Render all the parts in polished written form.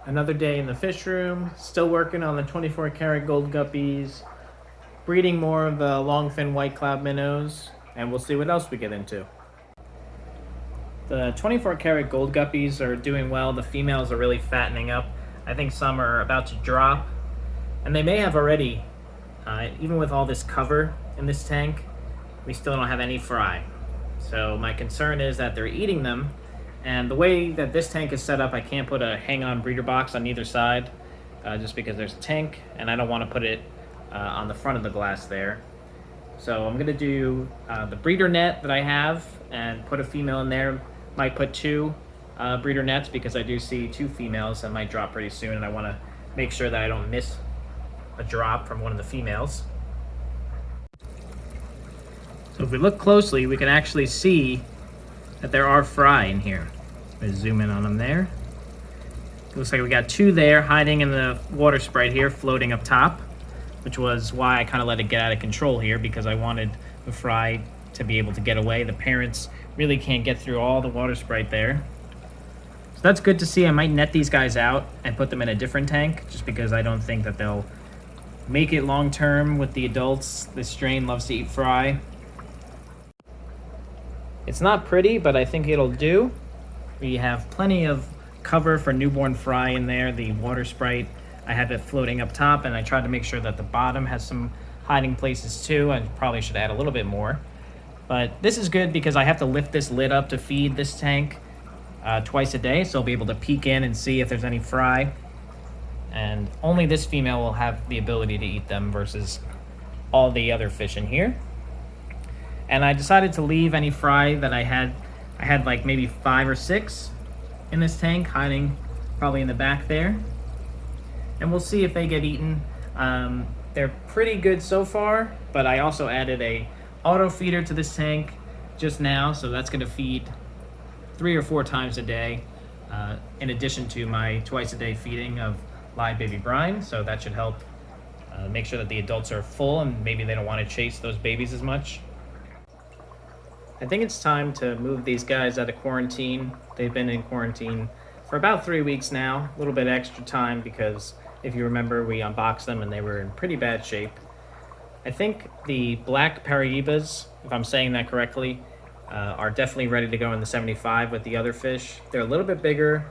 Another day in the fish room, still working on the 24 karat gold guppies, breeding more of the Longfin white cloud minnows, and we'll see what else we get into. The 24 karat gold guppies are doing well. The females are really fattening up. I think some are about to drop, and they may have already. Even with all this cover in this tank, we still don't have any fry. So my concern is that they're eating them, and the way that this tank is set up, I can't put a hang-on breeder box on either side, just because there's a tank, and I don't want to put it on the front of the glass there. So I'm going to do the breeder net that I have and put a female in there. Might put two breeder nets because I do see two females that might drop pretty soon, and I want to make sure that I don't miss a drop from one of the females. So if we look closely, we can actually see that there are fry in here. Let's zoom in on them there. It looks like we got two there hiding in the water sprite here, floating up top, which was why I kind of let it get out of control here, because I wanted the fry to be able to get away. The parents really can't get through all the water sprite there. So that's good to see. I might net these guys out and put them in a different tank, just because I don't think that they'll make it long term with the adults. This strain loves to eat fry. It's not pretty, but I think it'll do. We have plenty of cover for newborn fry in there. The water sprite, I have it floating up top, and I tried to make sure that the bottom has some hiding places too. I probably should add a little bit more. But this is good because I have to lift this lid up to feed this tank twice a day, so I'll be able to peek in and see if there's any fry. And only this female will have the ability to eat them versus all the other fish in here. And I decided to leave any fry that I had like maybe 5 or 6 in this tank, hiding probably in the back there. And we'll see if they get eaten. They're pretty good so far, but I also added a auto feeder to this tank just now, so that's going to feed 3 or 4 times a day, in addition to my twice a day feeding of live baby brine. So that should help make sure that the adults are full and maybe they don't want to chase those babies as much. I think it's time to move these guys out of quarantine. They've been in quarantine for about 3 weeks now, a little bit extra time because if you remember, we unboxed them and they were in pretty bad shape. I think the black Paraibas, if I'm saying that correctly, are definitely ready to go in the 75 with the other fish. They're a little bit bigger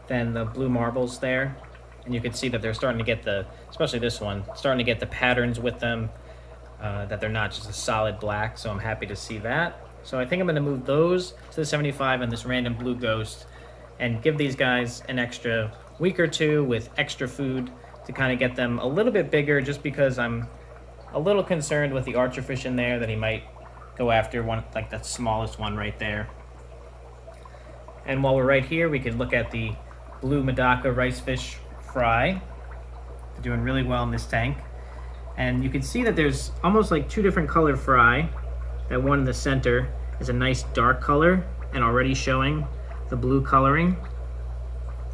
than the blue marbles there, and you can see that they're starting to get especially this one, starting to get the patterns with them, that they're not just a solid black, so I'm happy to see that. So I think I'm going to move those to the 75 and this random blue ghost and give these guys an extra week or two with extra food to kind of get them a little bit bigger, just because I'm a little concerned with the archerfish in there that he might go after one, like that smallest one right there. And while we're right here, we can look at the blue Medaka ricefish fry. They're doing really well in this tank. And you can see that there's almost like 2 different color fry. That one in the center is a nice dark color and already showing the blue coloring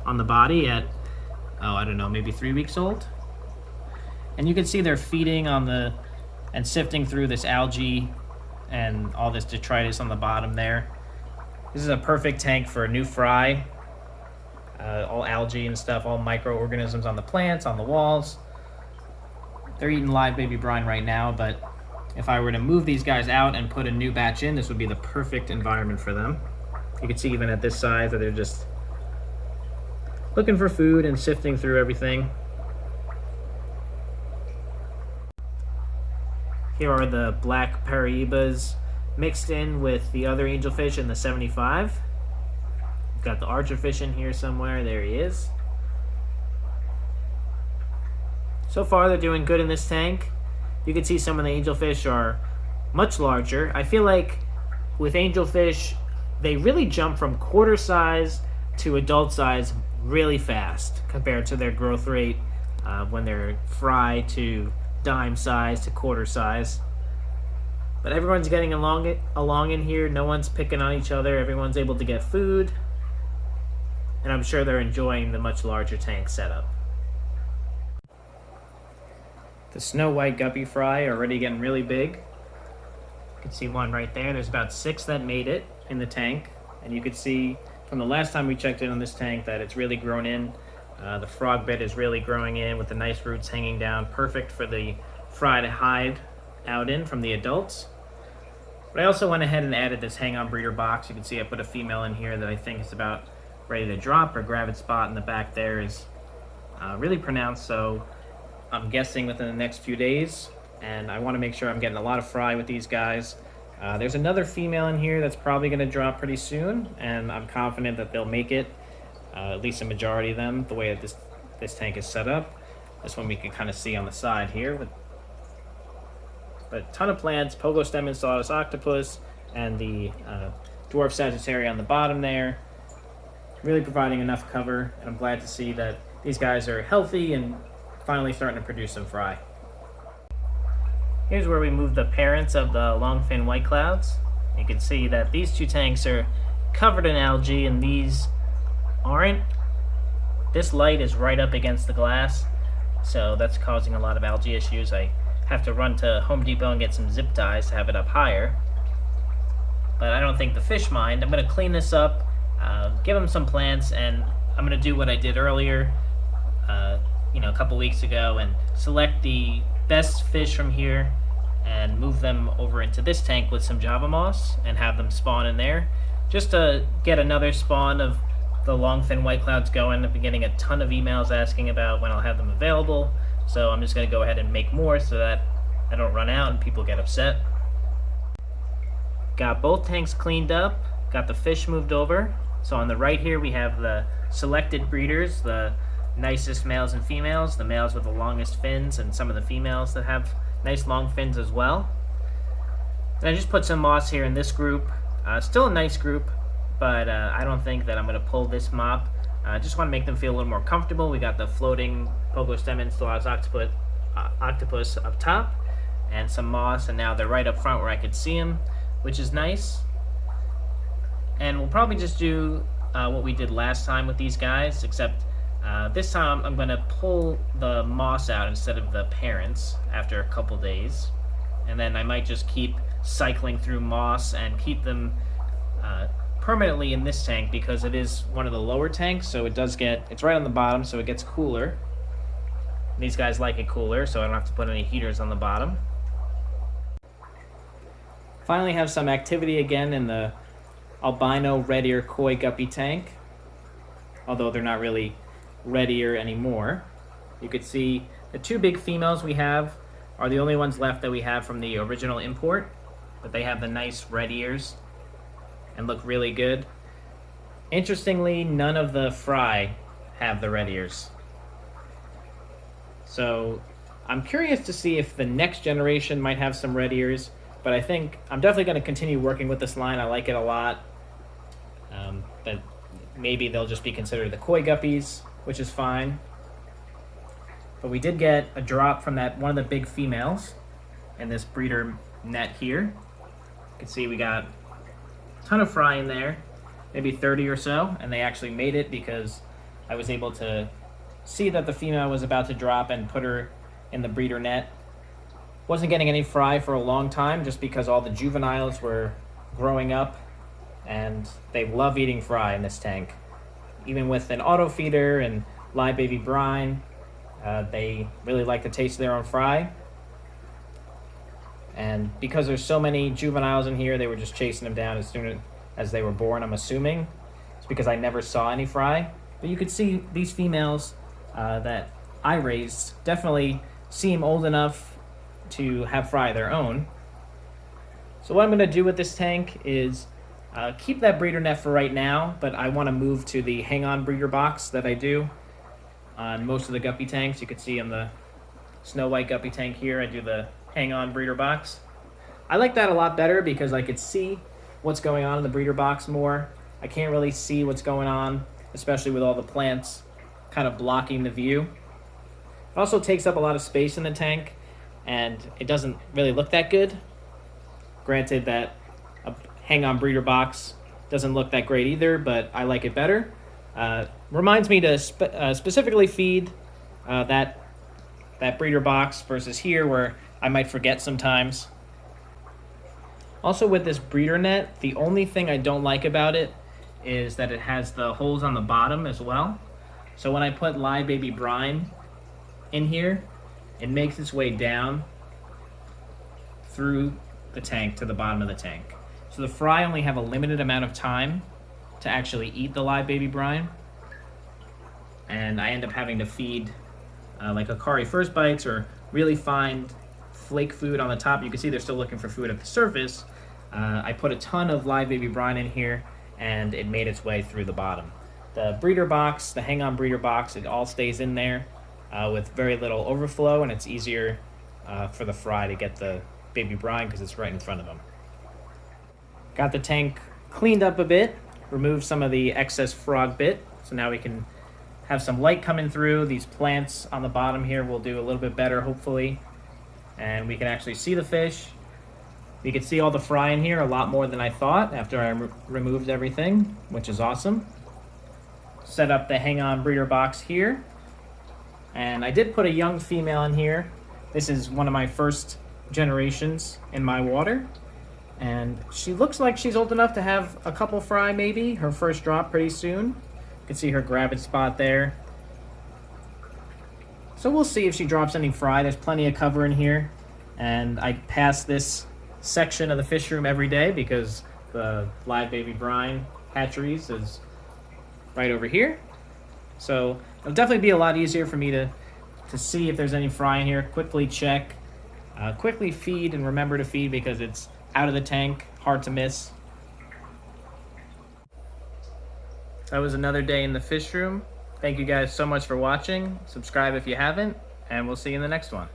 on the body at, I don't know, maybe 3 weeks old. And you can see they're feeding on and sifting through this algae and all this detritus on the bottom there. This is a perfect tank for a new fry. All algae and stuff, all microorganisms on the plants, on the walls. They're eating live baby brine right now, but if I were to move these guys out and put a new batch in, this would be the perfect environment for them. You can see even at this size that they're just looking for food and sifting through everything. Here are the black Paraibas mixed in with the other angelfish in the 75. We've got the archerfish in here somewhere. There he is. So far they're doing good in this tank. You can see some of the angelfish are much larger. I feel like with angelfish, they really jump from quarter size to adult size really fast compared to their growth rate when they're fry to dime size to quarter size. But everyone's getting along in here. No one's picking on each other. Everyone's able to get food. And I'm sure they're enjoying the much larger tank setup. The snow white guppy fry are already getting really big. You can see one right there. There's about 6 that made it in the tank. And you could see from the last time we checked in on this tank that it's really grown in. The frog bed is really growing in with the nice roots hanging down, perfect for the fry to hide out in from the adults. But I also went ahead and added this hang-on breeder box. You can see I put a female in here that I think is about ready to drop. Her gravid spot in the back there is really pronounced, so I'm guessing within the next few days. And I want to make sure I'm getting a lot of fry with these guys. There's another female in here that's probably going to drop pretty soon, and I'm confident that they'll make it, at least a majority of them, the way that this tank is set up. This one we can kind of see on the side here. But a ton of plants, Pogostemon, Sawdust Octopus, and the Dwarf Sagittaria on the bottom there. Really providing enough cover, and I'm glad to see that these guys are healthy and finally starting to produce some fry. Here's where we move the parents of the Longfin white clouds. You can see that these two tanks are covered in algae and these aren't. This light is right up against the glass, so that's causing a lot of algae issues. I have to run to Home Depot and get some zip ties to have it up higher. But I don't think the fish mind. I'm going to clean this up, give them some plants, and I'm going to do what I did earlier, a couple weeks ago, and select the best fish from here and move them over into this tank with some Java moss and have them spawn in there, just to get another spawn of the Longfin white clouds going. I've been getting a ton of emails asking about when I'll have them available, so I'm just going to go ahead and make more so that I don't run out and people get upset. Got both tanks cleaned up, got the fish moved over. So on the right here we have the selected breeders, the nicest males and females, the males with the longest fins and some of the females that have nice long fins as well. And I just put some moss here in this group. Still a nice group, but I don't think that I'm going to pull this mop. I just want to make them feel a little more comfortable. We got the floating Pogostemon Sawdust Octopus up top and some moss, and now they're right up front where I could see them, which is nice. And we'll probably just do what we did last time with these guys, except this time I'm going to pull the moss out instead of the parents after a couple days. And then I might just keep cycling through moss and keep them permanently in this tank because it is one of the lower tanks, so it's right on the bottom, so it gets cooler. These guys like it cooler, so I don't have to put any heaters on the bottom. Finally have some activity again in the albino red ear koi guppy tank, although they're not really red ear anymore. You could see the two big females we have are the only ones left that we have from the original import, but they have the nice red ears and look really good. Interestingly, none of the fry have the red ears. So I'm curious to see if the next generation might have some red ears, but I think I'm definitely going to continue working with this line. I like it a lot. But maybe they'll just be considered the koi guppies, which is fine. But we did get a drop from that one of the big females in this breeder net here. You can see we got a ton of fry in there, maybe 30 or so, and they actually made it because I was able to see that the female was about to drop and put her in the breeder net. Wasn't getting any fry for a long time just because all the juveniles were growing up and they love eating fry in this tank. Even with an auto feeder and live baby brine, they really like the taste of their own fry. And because there's so many juveniles in here, they were just chasing them down as soon as they were born, I'm assuming. It's because I never saw any fry. But you could see these females that I raised definitely seem old enough to have fry of their own. So what I'm going to do with this tank is keep that breeder net for right now, but I want to move to the hang-on breeder box that I do on most of the guppy tanks. You can see on the Snow White guppy tank here, I do the hang-on breeder box. I like that a lot better because I could see what's going on in the breeder box more. I can't really see what's going on, especially with all the plants kind of blocking the view. It also takes up a lot of space in the tank, and it doesn't really look that good. Granted that a hang-on breeder box doesn't look that great either, but I like it better. Reminds me to specifically feed that breeder box versus here where I might forget sometimes. Also with this breeder net, the only thing I don't like about it is that it has the holes on the bottom as well. So when I put live baby brine in here, it makes its way down through the tank to the bottom of the tank. So the fry only have a limited amount of time to actually eat the live baby brine, and I end up having to feed like Akari First Bites or really fine flake food on the top. You can see they're still looking for food at the surface. I put a ton of live baby brine in here, and it made its way through the bottom. The breeder box, the hang-on breeder box, it all stays in there with very little overflow, and it's easier for the fry to get the baby brine because it's right in front of them. Got the tank cleaned up a bit, removed some of the excess frog bit, so now we can have some light coming through. These plants on the bottom here will do a little bit better, hopefully, and we can actually see the fish. We can see all the fry in here a lot more than I thought after I removed everything, which is awesome. Set up the hang-on breeder box here, and I did put a young female in here. This is one of my first generations in my water, and she looks like she's old enough to have a couple fry, maybe her first drop pretty soon. You can see her grab it spot there. So we'll see if she drops any fry. There's plenty of cover in here, and I pass this section of the fish room every day because the live baby brine hatcheries is right over here. So it'll definitely be a lot easier for me to see if there's any fry in here, quickly check, quickly feed, and remember to feed because it's out of the tank, hard to miss. That was another day in the fish room. Thank you guys so much for watching. Subscribe if you haven't, and we'll see you in the next one.